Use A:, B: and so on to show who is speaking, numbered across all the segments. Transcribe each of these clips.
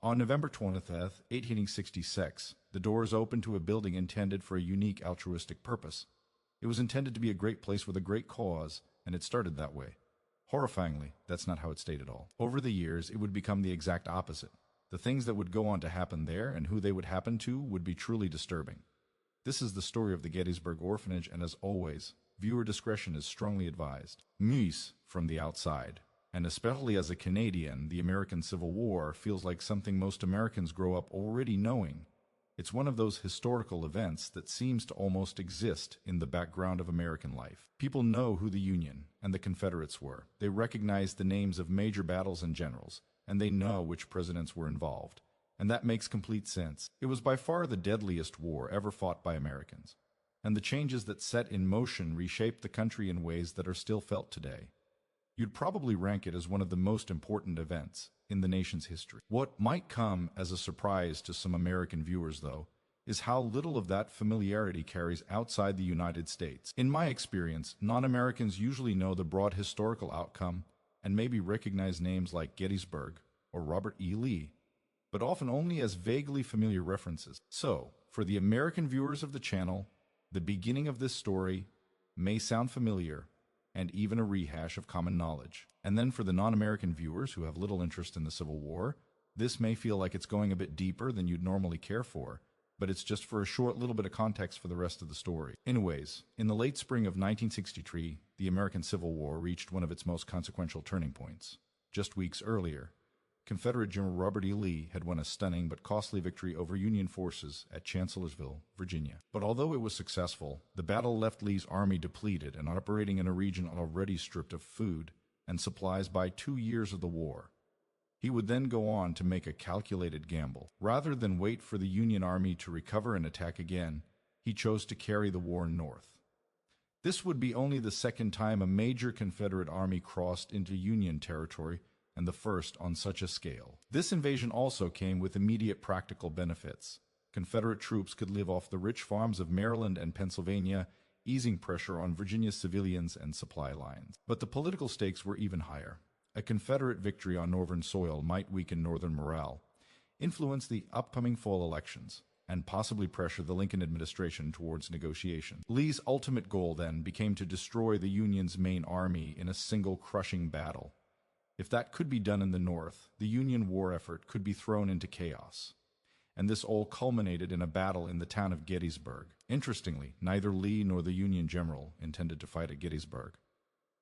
A: On November 20th, 1866, the doors opened to a building intended for a unique altruistic purpose. It was intended to be a great place with a great cause, and it started that way. Horrifyingly, that's not how it stayed at all. Over the years, it would become the exact opposite. The things that would go on to happen there and who they would happen to would be truly disturbing. This is the story of the Gettysburg Orphanage, and as always, viewer discretion is strongly advised. Muse from the outside, and especially as a Canadian, the American Civil War feels like something most Americans grow up already knowing. It's one of those historical events that seems to almost exist in the background of American life. People know who the Union and the Confederates were. They recognize the names of major battles and generals, and they know which presidents were involved. And that makes complete sense. It was by far the deadliest war ever fought by Americans. And the changes that set in motion reshaped the country in ways that are still felt today. You'd probably rank it as one of the most important events in the nation's history. What might come as a surprise to some American viewers, though, is how little of that familiarity carries outside the United States. In my experience, non-Americans usually know the broad historical outcome and maybe recognize names like Gettysburg or Robert E. Lee, but often only as vaguely familiar references. So, for the American viewers of the channel, the beginning of this story may sound familiar and even a rehash of common knowledge. And then for the non-American viewers who have little interest in the Civil War, this may feel like it's going a bit deeper than you'd normally care for, but it's just for a short little bit of context for the rest of the story. Anyways, in the late spring of 1963, the American Civil War reached one of its most consequential turning points. Just weeks earlier, Confederate General Robert E. Lee had won a stunning but costly victory over Union forces at Chancellorsville, Virginia. But although it was successful, the battle left Lee's army depleted and operating in a region already stripped of food and supplies by 2 years of the war. He would then go on to make a calculated gamble. Rather than wait for the Union army to recover and attack again, he chose to carry the war north. This would be only the second time a major Confederate army crossed into Union territory, and the first on such a scale. This invasion also came with immediate practical benefits. Confederate troops could live off the rich farms of Maryland and Pennsylvania, easing pressure on Virginia's civilians and supply lines. But the political stakes were even higher. A Confederate victory on Northern soil might weaken Northern morale, influence the upcoming fall elections, and possibly pressure the Lincoln administration towards negotiation. Lee's ultimate goal then became to destroy the Union's main army in a single crushing battle. If that could be done in the North, the Union war effort could be thrown into chaos. And this all culminated in a battle in the town of Gettysburg. Interestingly, neither Lee nor the Union general intended to fight at Gettysburg.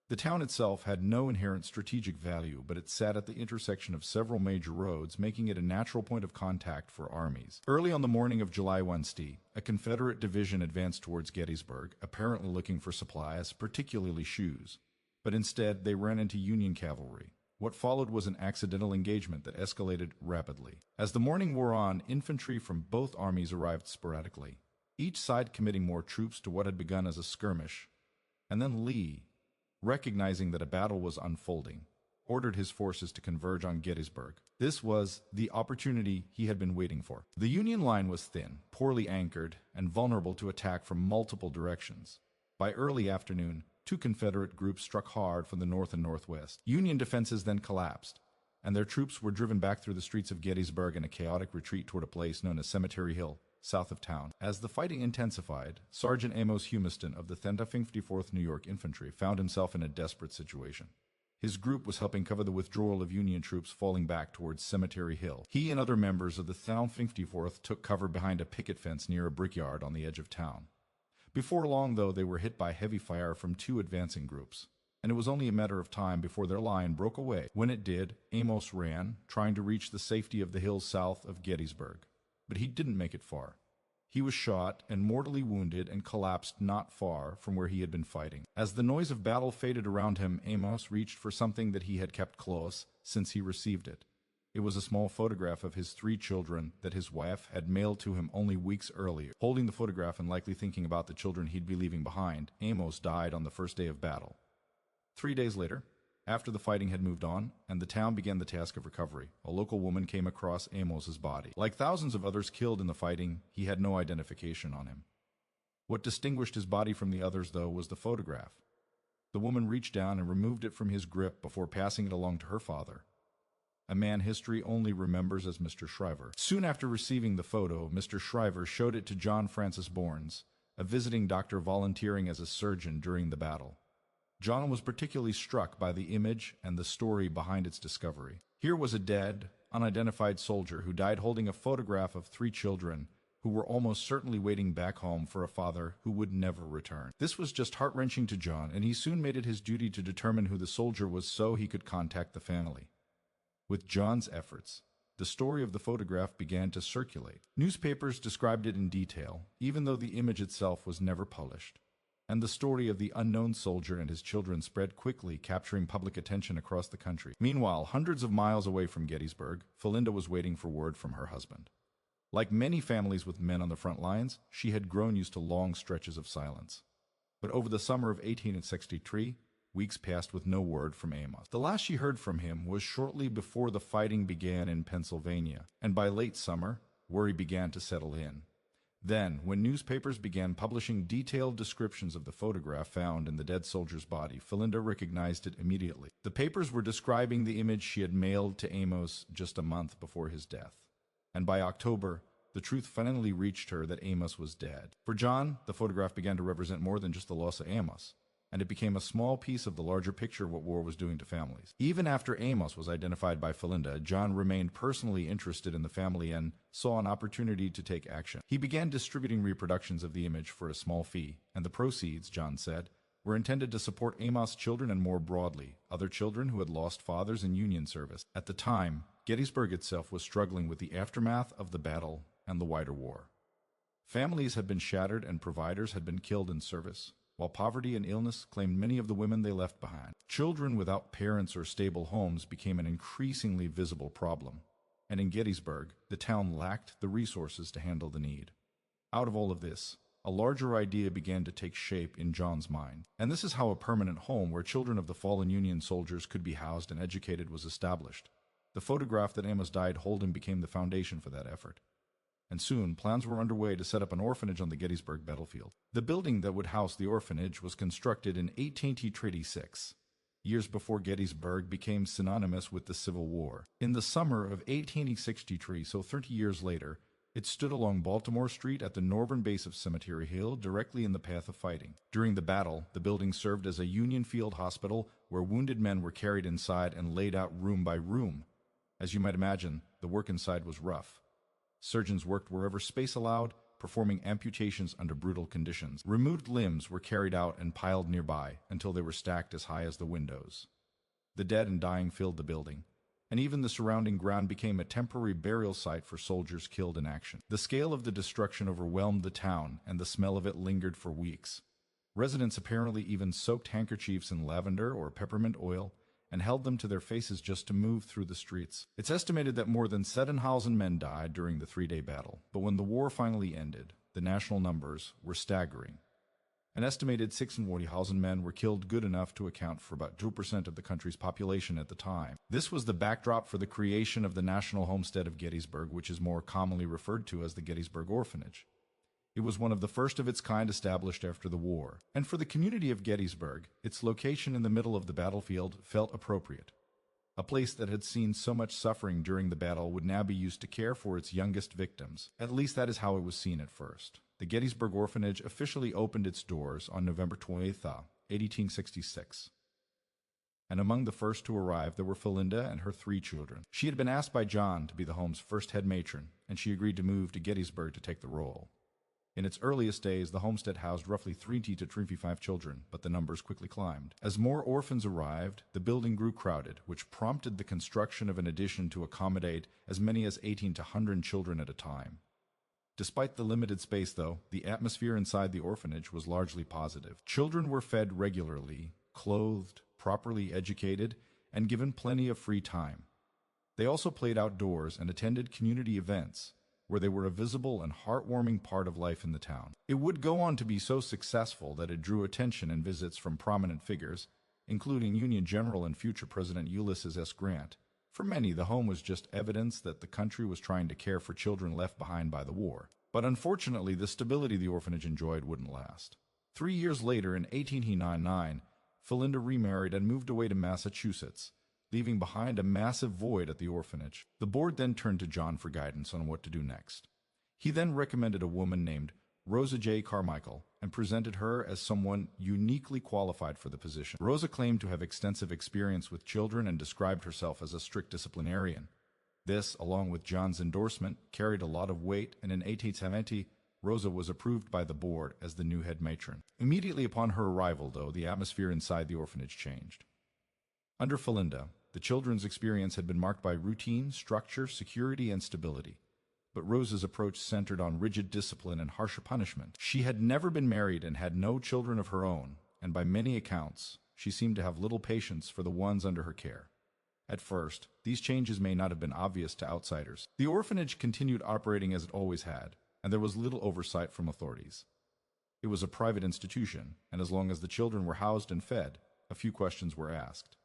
A: The town itself had no inherent strategic value, but it sat at the intersection of several major roads, making it a natural point of contact for armies. Early on the morning of July 1st, a Confederate division advanced towards Gettysburg, apparently looking for supplies, particularly shoes. But instead, they ran into Union cavalry. What followed was an accidental engagement that escalated rapidly. As the morning wore on, infantry from both armies arrived sporadically, each side committing more troops to what had begun as a skirmish. And then Lee, recognizing that a battle was unfolding, ordered his forces to converge on Gettysburg. This was the opportunity he had been waiting for. The Union line was thin, poorly anchored, and vulnerable to attack from multiple directions. By early afternoon, 2 Confederate groups struck hard from the north and northwest. Union defenses then collapsed, and their troops were driven back through the streets of Gettysburg in a chaotic retreat toward a place known as Cemetery Hill, south of town. As the fighting intensified, Sergeant Amos Humiston of the 154th New York Infantry found himself in a desperate situation. His group was helping cover the withdrawal of Union troops falling back towards Cemetery Hill. He and other members of the 154th took cover behind a picket fence near a brickyard on the edge of town. Before long, though, they were hit by heavy fire from 2 advancing groups, and it was only a matter of time before their line broke away. When it did, Amos ran, trying to reach the safety of the hills south of Gettysburg. But he didn't make it far. He was shot and mortally wounded and collapsed not far from where he had been fighting. As the noise of battle faded around him, Amos reached for something that he had kept close since he received it. It was a small photograph of his 3 children that his wife had mailed to him only weeks earlier. Holding the photograph and likely thinking about the children he'd be leaving behind, Amos died on the first day of battle. 3 days later, after the fighting had moved on and the town began the task of recovery, a local woman came across Amos's body. Like thousands of others killed in the fighting, he had no identification on him. What distinguished his body from the others, though, was the photograph. The woman reached down and removed it from his grip before passing it along to her father. a man history only remembers as Mr. Shriver. Soon after receiving the photo, Mr. Shriver showed it to John Francis Bournes, a visiting doctor volunteering as a surgeon during the battle. John was particularly struck by the image and the story behind its discovery. Here was a dead, unidentified soldier who died holding a photograph of 3 children who were almost certainly waiting back home for a father who would never return. This was just heart-wrenching to John, and he soon made it his duty to determine who the soldier was so he could contact the family. With John's efforts, the story of the photograph began to circulate. Newspapers described it in detail, even though the image itself was never published. And the story of the unknown soldier and his children spread quickly, capturing public attention across the country. Meanwhile, hundreds of miles away from Gettysburg, Felinda was waiting for word from her husband. Like many families with men on the front lines, she had grown used to long stretches of silence. But over the summer of 1863, weeks passed with no word from Amos. The last she heard from him was shortly before the fighting began in Pennsylvania, and by late summer, worry began to settle in. Then, when newspapers began publishing detailed descriptions of the photograph found in the dead soldier's body, Felinda recognized it immediately. The papers were describing the image she had mailed to Amos just a month before his death. And by October, the truth finally reached her that Amos was dead. For John, the photograph began to represent more than just the loss of Amos, and it became a small piece of the larger picture of what war was doing to families. Even after Amos was identified by Felinda, John remained personally interested in the family and saw an opportunity to take action. He began distributing reproductions of the image for a small fee, and the proceeds, John said, were intended to support Amos' children and more broadly, other children who had lost fathers in Union service. At the time, Gettysburg itself was struggling with the aftermath of the battle and the wider war. Families had been shattered and providers had been killed in service, while poverty and illness claimed many of the women they left behind. Children without parents or stable homes became an increasingly visible problem, and in Gettysburg, the town lacked the resources to handle the need. Out of all of this, a larger idea began to take shape in John's mind, and this is how a permanent home where children of the fallen Union soldiers could be housed and educated was established. The photograph that Amos died holding became the foundation for that effort. And soon, plans were underway to set up an orphanage on the Gettysburg battlefield. The building that would house the orphanage was constructed in 1836, years before Gettysburg became synonymous with the Civil War. In the summer of 1863, so 30 years later, it stood along Baltimore Street at the northern base of Cemetery Hill, directly in the path of fighting. During the battle, the building served as a Union field hospital where wounded men were carried inside and laid out room by room. As you might imagine, the work inside was rough. Surgeons worked wherever space allowed, performing amputations under brutal conditions. Removed limbs were carried out and piled nearby until they were stacked as high as the windows. The dead and dying filled the building, and even the surrounding ground became a temporary burial site for soldiers killed in action. The scale of the destruction overwhelmed the town, and the smell of it lingered for weeks. Residents apparently even soaked handkerchiefs in lavender or peppermint oil and held them to their faces just to move through the streets. It's estimated that more than 7,000 men died during the 3-day battle, but when the war finally ended, the national numbers were staggering. An estimated 46,000 men were killed, good enough to account for about 2% of the country's population at the time. This was the backdrop for the creation of the National Homestead of Gettysburg, which is more commonly referred to as the Gettysburg Orphanage. It was one of the first of its kind established after the war, and for the community of Gettysburg, its location in the middle of the battlefield felt appropriate. A place that had seen so much suffering during the battle would now be used to care for its youngest victims. At least that is how it was seen at first. The Gettysburg Orphanage officially opened its doors on November 28, 1866. And among the first to arrive there were Felinda and her 3 children. She had been asked by John to be the home's first head matron, and she agreed to move to Gettysburg to take the role. In its earliest days, the homestead housed roughly 30 to 35 children, but the numbers quickly climbed. As more orphans arrived, the building grew crowded, which prompted the construction of an addition to accommodate as many as 18 to 100 children at a time. Despite the limited space, though, the atmosphere inside the orphanage was largely positive. Children were fed regularly, clothed, properly educated, and given plenty of free time. They also played outdoors and attended community events, where they were a visible and heartwarming part of life in the town. It would go on to be so successful that it drew attention and visits from prominent figures, including Union General and future President Ulysses S. Grant. For many, the home was just evidence that the country was trying to care for children left behind by the war. But unfortunately, the stability the orphanage enjoyed wouldn't last. 3 years later, in 1899, Felinda remarried and moved away to Massachusetts, leaving behind a massive void at the orphanage. The board then turned to John for guidance on what to do next. He then recommended a woman named Rosa Carmichael and presented her as someone uniquely qualified for the position. Rosa claimed to have extensive experience with children and described herself as a strict disciplinarian. This, along with John's endorsement, carried a lot of weight, and in 1870, Rosa was approved by the board as the new head matron. Immediately upon her arrival, though, the atmosphere inside the orphanage changed. Under Felinda, the children's experience had been marked by routine, structure, security, and stability. But Rosa's approach centered on rigid discipline and harsher punishment. She had never been married and had no children of her own, and by many accounts, she seemed to have little patience for the ones under her care. At first, these changes may not have been obvious to outsiders. The orphanage continued operating as it always had, and there was little oversight from authorities. It was a private institution, and as long as the children were housed and fed, a few questions were asked.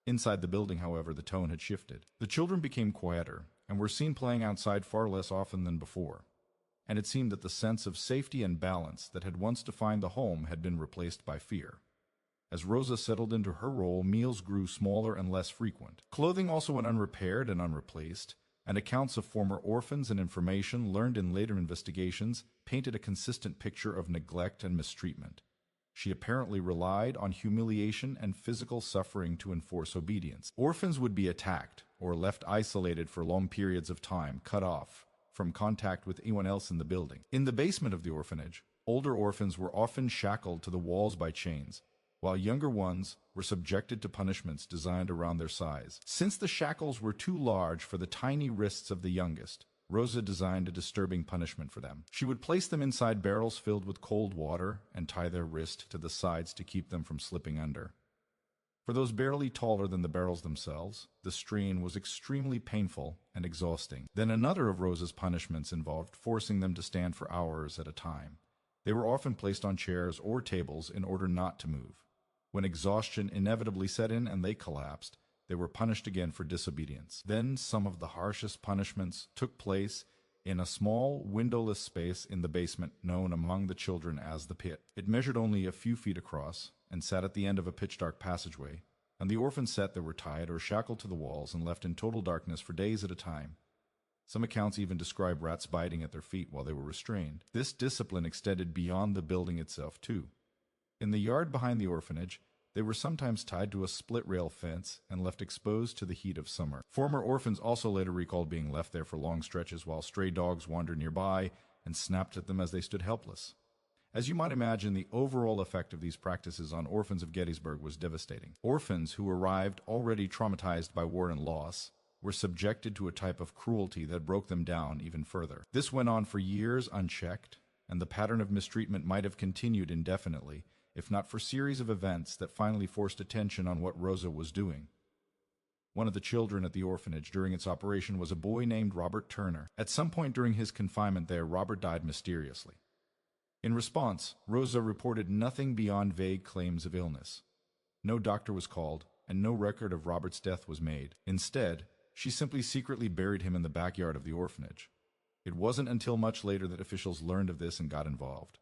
A: Inside the building, however, the tone had shifted. The children became quieter, and were seen playing outside far less often than before, and it seemed that the sense of safety and balance that had once defined the home had been replaced by fear. As Rosa settled into her role, meals grew smaller and less frequent. Clothing also went unrepaired and unreplaced, and accounts of former orphans and information learned in later investigations painted a consistent picture of neglect and mistreatment. She apparently relied on humiliation and physical suffering to enforce obedience. Orphans would be attacked or left isolated for long periods of time, cut off from contact with anyone else in the building. In the basement of the orphanage, older orphans were often shackled to the walls by chains, while younger ones were subjected to punishments designed around their size. Since the shackles were too large for the tiny wrists of the youngest, Rosa designed a disturbing punishment for them. She would place them inside barrels filled with cold water and tie their wrist to the sides to keep them from slipping under. For those barely taller than the barrels themselves, the strain was extremely painful and exhausting. Then another of Rosa's punishments involved forcing them to stand for hours at a time. They were often placed on chairs or tables in order not to move. When exhaustion inevitably set in and they collapsed, they were punished again for disobedience. Then some of the harshest punishments took place in a small, windowless space in the basement known among the children as the pit. It measured only a few feet across and sat at the end of a pitch-dark passageway, and the orphans sat there were tied or shackled to the walls and left in total darkness for days at a time. Some accounts even describe rats biting at their feet while they were restrained. This discipline extended beyond the building itself, too. In the yard behind the orphanage, they were sometimes tied to a split-rail fence and left exposed to the heat of summer. Former orphans also later recalled being left there for long stretches while stray dogs wandered nearby and snapped at them as they stood helpless. As you might imagine, the overall effect of these practices on orphans of Gettysburg was devastating. Orphans who arrived already traumatized by war and loss were subjected to a type of cruelty that broke them down even further. This went on for years unchecked, and the pattern of mistreatment might have continued indefinitely, if not for a series of events that finally forced attention on what Rosa was doing. One of the children at the orphanage during its operation was a boy named Robert Turner. At some point during his confinement there, Robert died mysteriously. In response, Rosa reported nothing beyond vague claims of illness. No doctor was called, and no record of Robert's death was made. Instead, she simply secretly buried him in the backyard of the orphanage. It wasn't until much later that officials learned of this and got involved.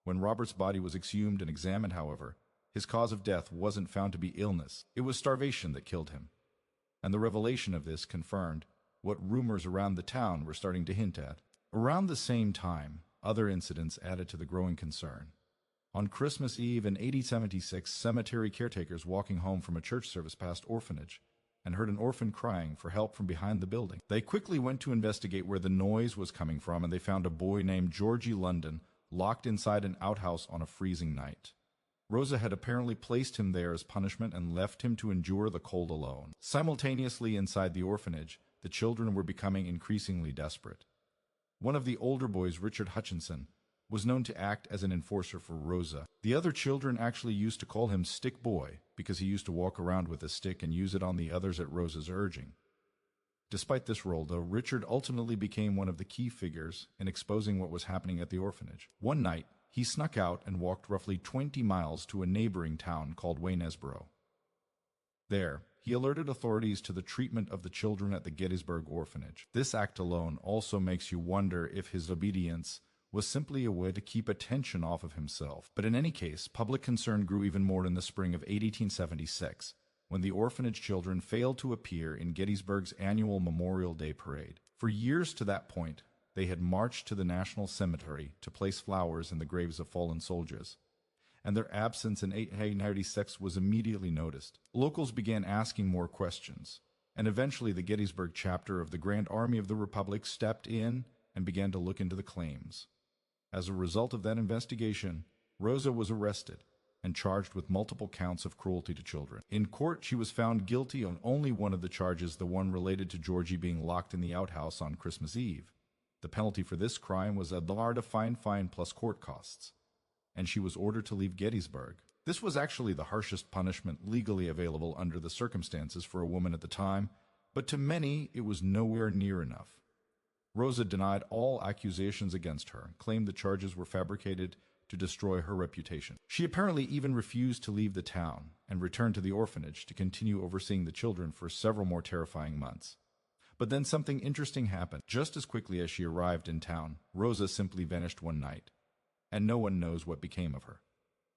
A: When Robert's body was exhumed and examined, however, his cause of death wasn't found to be illness. It was starvation that killed him. And the revelation of this confirmed what rumors around the town were starting to hint at. Around the same time, other incidents added to the growing concern. On Christmas Eve in 1876, cemetery caretakers walking home from a church service passed orphanage and heard an orphan crying for help from behind the building. They quickly went to investigate where the noise was coming from, and they found a boy named Georgie London locked inside an outhouse on a freezing night. Rosa had apparently placed him there as punishment and left him to endure the cold alone. Simultaneously inside the orphanage, the children were becoming increasingly desperate. One of the older boys, Richard Hutchinson, was known to act as an enforcer for Rosa. The other children actually used to call him Stick Boy because he used to walk around with a stick and use it on the others at Rosa's urging. Despite this role, though, Richard ultimately became one of the key figures in exposing what was happening at the orphanage. One night, he snuck out and walked roughly 20 miles to a neighboring town called Waynesboro. There, he alerted authorities to the treatment of the children at the Gettysburg Orphanage. This act alone also makes you wonder if his obedience was simply a way to keep attention off of himself. But in any case, public concern grew even more in the spring of 1876, when the orphanage children failed to appear in Gettysburg's annual Memorial Day parade. For years to that point, they had marched to the National Cemetery to place flowers in the graves of fallen soldiers, and their absence in 1896 was immediately noticed. Locals began asking more questions, and eventually the Gettysburg chapter of the Grand Army of the Republic stepped in and began to look into the claims. As a result of that investigation, Rosa was arrested and charged with multiple counts of cruelty to children. In court, she was found guilty on only one of the charges, the one related to Georgie being locked in the outhouse on Christmas Eve. The penalty for this crime was a fine plus court costs, and she was ordered to leave Gettysburg. This was actually the harshest punishment legally available under the circumstances for a woman at the time, but to many it was nowhere near enough. Rosa denied all accusations against her, claimed the charges were fabricated to destroy her reputation. She apparently even refused to leave the town and returned to the orphanage to continue overseeing the children for several more terrifying months. But then something interesting happened. Just as quickly as she arrived in town, Rosa simply vanished one night, and no one knows what became of her.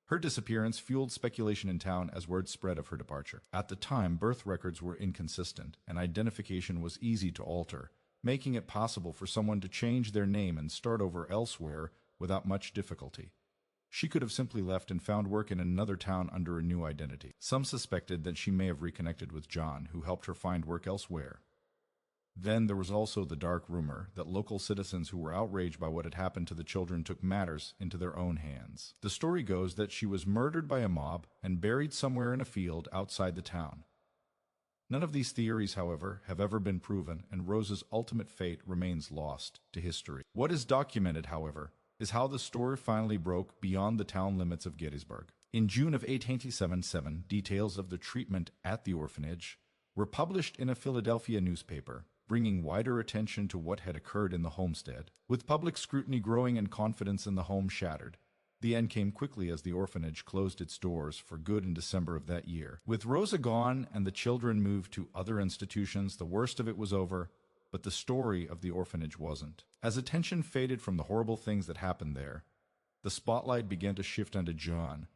A: Her disappearance fueled speculation in town as word spread of her departure. At the time, birth records were inconsistent, and identification was easy to alter, making it possible for someone to change their name and start over elsewhere without much difficulty. She could have simply left and found work in another town under a new identity. Some suspected that she may have reconnected with John, who helped her find work elsewhere. Then there was also the dark rumor that local citizens who were outraged by what had happened to the children took matters into their own hands. The story goes that she was murdered by a mob and buried somewhere in a field outside the town. None of these theories, however, have ever been proven, and Rosa's ultimate fate remains lost to history. What is documented, however, is how the story finally broke beyond the town limits of Gettysburg. In June of 1877, details of the treatment at the orphanage were published in a Philadelphia newspaper, bringing wider attention to what had occurred in the homestead. With public scrutiny growing and confidence in the home shattered, the end came quickly as the orphanage closed its doors for good in December of that year. With Rosa gone and the children moved to other institutions, the worst of it was over, but the story of the orphanage wasn't. As attention faded from the horrible things that happened there, the spotlight began to shift onto John,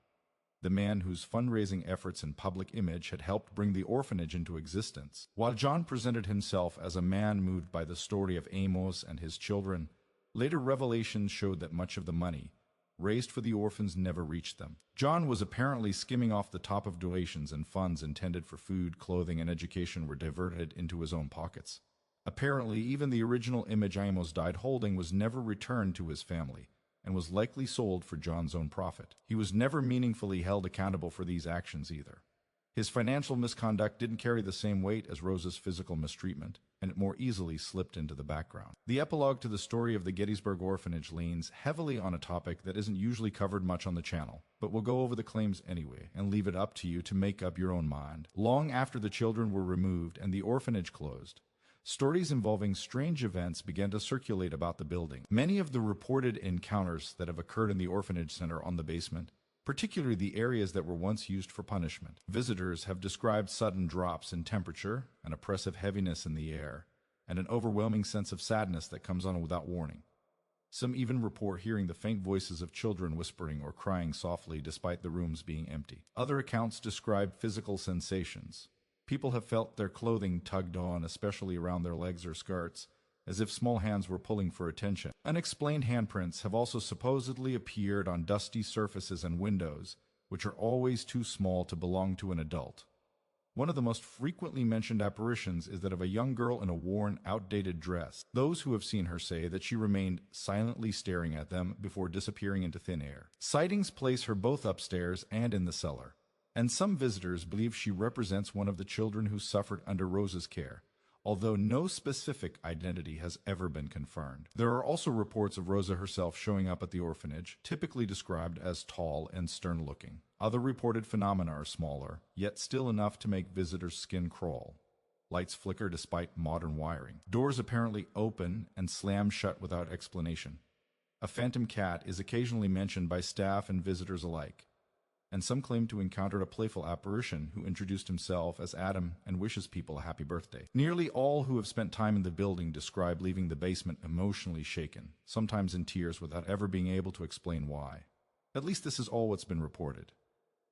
A: the man whose fundraising efforts and public image had helped bring the orphanage into existence. While John presented himself as a man moved by the story of Amos and his children, later revelations showed that much of the money raised for the orphans never reached them. John was apparently skimming off the top of donations, and funds intended for food, clothing, and education were diverted into his own pockets. Apparently, even the original image Amos died holding was never returned to his family, and was likely sold for John's own profit. He was never meaningfully held accountable for these actions either. His financial misconduct didn't carry the same weight as Rosa's physical mistreatment, and it more easily slipped into the background. The epilogue to the story of the Gettysburg Orphanage leans heavily on a topic that isn't usually covered much on the channel, but we'll go over the claims anyway, and leave it up to you to make up your own mind. Long after the children were removed and the orphanage closed, stories involving strange events began to circulate about the building. Many of the reported encounters that have occurred in the orphanage center on the basement, particularly the areas that were once used for punishment. Visitors have described sudden drops in temperature, an oppressive heaviness in the air, and an overwhelming sense of sadness that comes on without warning. Some even report hearing the faint voices of children whispering or crying softly despite the rooms being empty. Other accounts describe physical sensations. People have felt their clothing tugged on, especially around their legs or skirts, as if small hands were pulling for attention. Unexplained handprints have also supposedly appeared on dusty surfaces and windows, which are always too small to belong to an adult. One of the most frequently mentioned apparitions is that of a young girl in a worn, outdated dress. Those who have seen her say that she remained silently staring at them before disappearing into thin air. Sightings place her both upstairs and in the cellar, and some visitors believe she represents one of the children who suffered under Rosa's care, although no specific identity has ever been confirmed. There are also reports of Rosa herself showing up at the orphanage, typically described as tall and stern-looking. Other reported phenomena are smaller, yet still enough to make visitors' skin crawl. Lights flicker despite modern wiring. Doors apparently open and slam shut without explanation. A phantom cat is occasionally mentioned by staff and visitors alike, and some claim to encounter a playful apparition who introduced himself as Adam and wishes people a happy birthday. Nearly all who have spent time in the building describe leaving the basement emotionally shaken, sometimes in tears without ever being able to explain why. At least this is all what's been reported.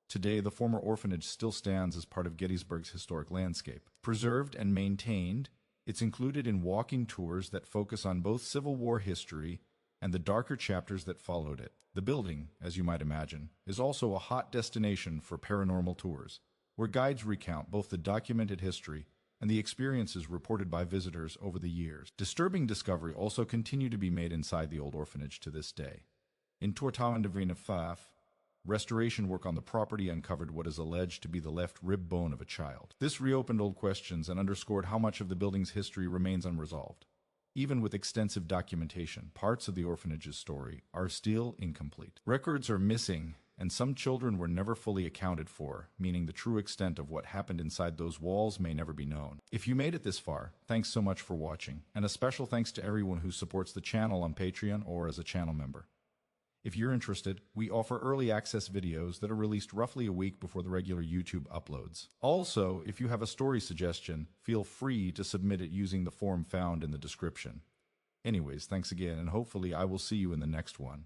A: Today, the former orphanage still stands as part of Gettysburg's historic landscape. Preserved and maintained, it's included in walking tours that focus on both Civil War history and the darker chapters that followed it. The building, as you might imagine, is also a hot destination for paranormal tours, where guides recount both the documented history and the experiences reported by visitors over the years. Disturbing discovery also continue to be made inside the old orphanage to this day. In Tortauen de Vrienefaf, restoration work on the property uncovered what is alleged to be the left rib bone of a child. This reopened old questions and underscored how much of the building's history remains unresolved. Even with extensive documentation, parts of the orphanage's story are still incomplete. Records are missing, and some children were never fully accounted for, meaning the true extent of what happened inside those walls may never be known. If you made it this far, thanks so much for watching, and a special thanks to everyone who supports the channel on Patreon or as a channel member. If you're interested, we offer early access videos that are released roughly a week before the regular YouTube uploads. Also, if you have a story suggestion, feel free to submit it using the form found in the description. Anyways, thanks again, and hopefully I will see you in the next one.